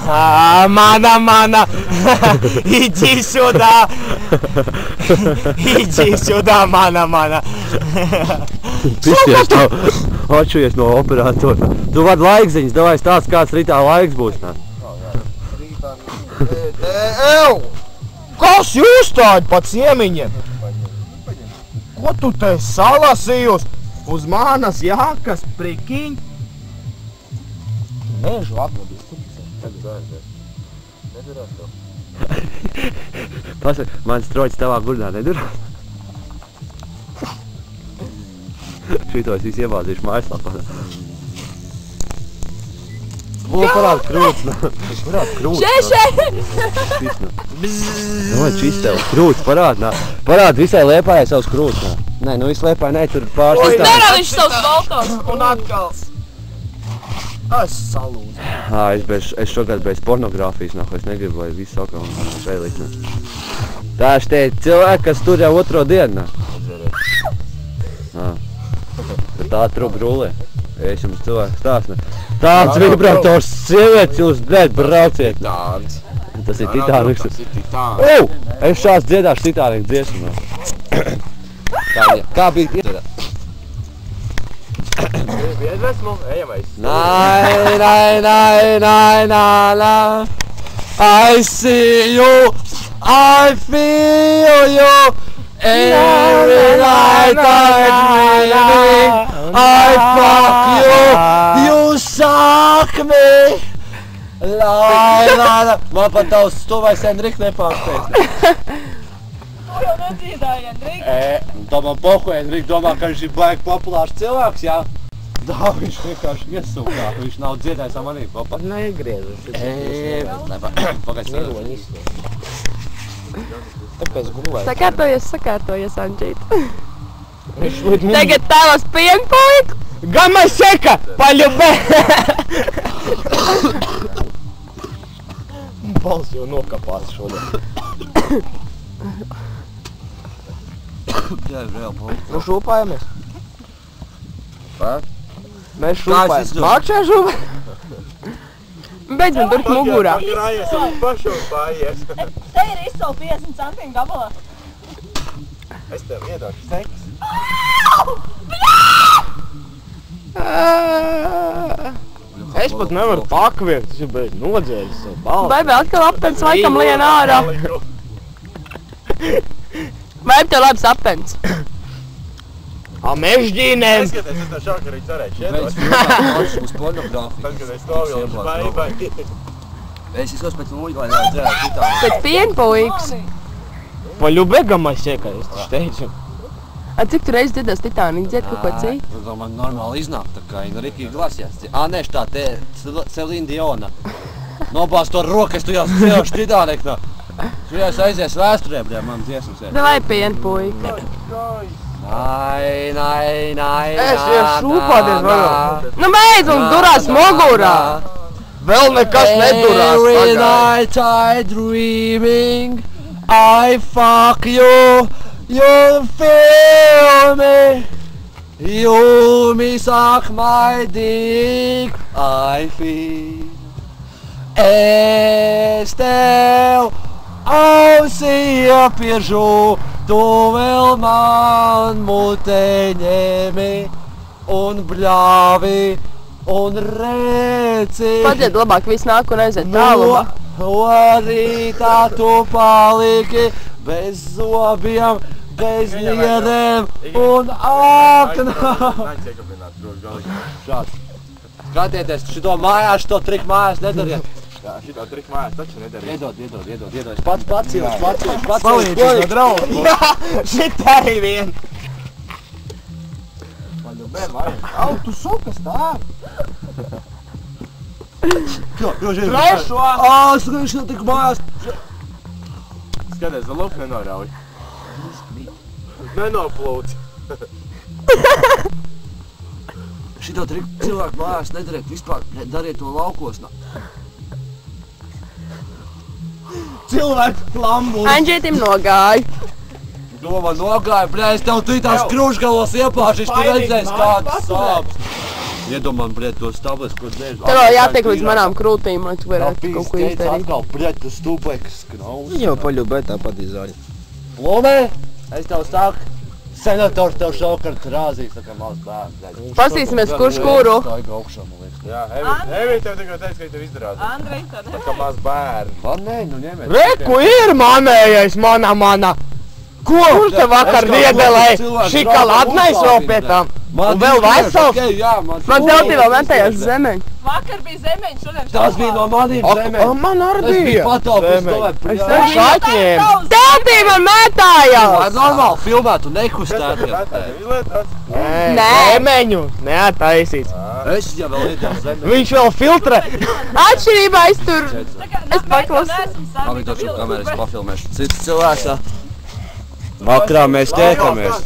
Mana! Иди сюда! Иди сюда, mana! Pišķies tev, atšujies no operatora. Tu vari laikziņas, davai stāst, kāds rītā laiks būs, nā? Kas jūs tādi pa ciemiņiem? Ko tu te salasījus? Uz manas jākas, prikiņ? Mēžu atvedīs. Nedurās tev. Pasaka, mans troķis tavā gurdā nedurās? Šito es visu iebāzīšu mājaslapā. Parāda krūts, nā. Parāda krūts. Domāju, čist tev. Krūts, parāda, nā. Parāda visai Liepājai savus krūts, nā. Nē, nu visu Liepāja, nē, tur pāris Uz nerā viņš savus baltos. Un atkal. Es salūzu. Es šogad bez pornogrāfijas, nā, es negribu, lai visu saka un spēlīt, nā. Tā ir tie cilvēki, kas tur jau otro dienu, nā. Bet tā trup rulē. Es jums cilvēku stāstu, nā. Tāds vibrators sievietes jūs, blēd, brauciet. Tas ir Titaniks. Es šāds dziedāšu Titaniku dziesmu. Kā bija dziedāt? Viedvesmu, ejamais. Nai. I see you, I feel you. Every night I'm dreaming, I fuck you, you suck me. La. Man pat tavs stuvais Enrik nepārspēc. To jau nedziedāja, Enrik. Tā man pohu, Enrik domā, ka viņš ir baigi populārs cilvēks, jā? Tā viņš vienkārši iesūkā, viņš nav dziedājis ar manī kopā. Negriežas. Pagaidz. Tāpēc gulēt. Sakārtojies, Andžīt. Tagad tavas pienpuiku. Gamaseka, paļubē! Balss jau nokapās šodien. Nu šūpājamies. Mēs šūpājam. Mākšā šūpājam? Beidzam durt mugurā. Pagrājies, viņš pašūpājies. Te ir izsalu 50 centiņu gabalā. Es tev iedošu seks. Es pat nevaru pakviekt, tas ir beidz nodzēļas savu balvu. Baibi atkal apens laikam lien ārā. Baibi tev labs apens. Mežģīnēm. Neskaties, es tev šākarīgi cerēju šeit. Pēc filmā uz pornogrāfiju. Tad, kad es stāvjaušu baibai. Es izkos pēc mūļu, lai nevar dzērāt Titaniku. Pēc pienpuiks. Paļubē gamaseka, es taču teicu. Cik tu reiz dziedās Titaniku, dzied kaut ko citu? Tā man normāli iznāk, tā kā Enriki Iglesias. Nē, tā te Celine Diona. Nobāz to rokas, tu jau dzēroši Titaniku. Tu jau aizies vēsturē, bļā, man dziesmas ir. Davai pienpuika. Nai. Es jau šūpāties varu. Nu beidz un durās mugurā. Vēl nekas nedurās Every pagaid. night I dreaming, I fuck you, you feel me. You me suck my dick, I feel. Es tev ausī apiežu, tu vēl man mutē ņemi un bļāvi un reci. Padzied labāk, viss nāk un aiziet tālumā. No rītā tu paliki bez zobiem, bez nierēm un aknām. Nāc iekabināt droši galīgi. Šāds. Skatieties, šito mājās, šito triku mājās nedariet. Jā, šitā triku mājās taču nedariet. Iedod. Es pats ilgs. Palīdzi no draugu. Jā, šitā arī vien. Au, tu sukas tā. Trešo! Skriešana tik mājās. Skaties, vēl lūk nenorauj. Nenoplūc. Šito triku cilvēku mājās nedariet vispār, dariet to laukos. Cilvēku plambūs. Andžētim nogāja. doma nogāja, blēd, es tev titās krūšgalos iepāšīšu, tu redzēsi kādas sāpes. Iedomā, blēd, tos tablets, ko dzēs. Tev vēl jātiek līdz manām krūtīm, lai tu varētu kaut ko izdarīt. Atkal, blēd, tas stūpēks skraus. Viņa jau paļūbē tāpat izāļ. Lomē, es tev saku, senators tev šokart rāzīs, tā kā maz bērns. Pastīsimies, kurš kuru. Tā ir augšā, man liekas. Jā, Evi tev tikko teica, ka tev izdarās. Andrej, tā Tā kā maz bērni. Man nē, nu ņemiet. Reku ir manējais, mana. Ko? Kurš te vakar diedelēja? Šika latnais vēl pie tām. Un vēl vesels. Man tev vēl metējās zemeņi. vakar bija zemeņš, šodien Tas bija no maniem zemeņiem. Man arī Es biju bija. patāpus, domāju, Es jā. tev šaķiem. Tētī man metājās! Lai normāli filmētu, nekustētu. Nē, zemeņu. Neataisīts. Es jau vēl iedēju zemeņu. Viņš vēl filtrē. Atšķirībā es tur... Es paklausīju. Labi, došu kameras pafilmēšu. Cits cilvēks. Vakarā mēs tiekamies.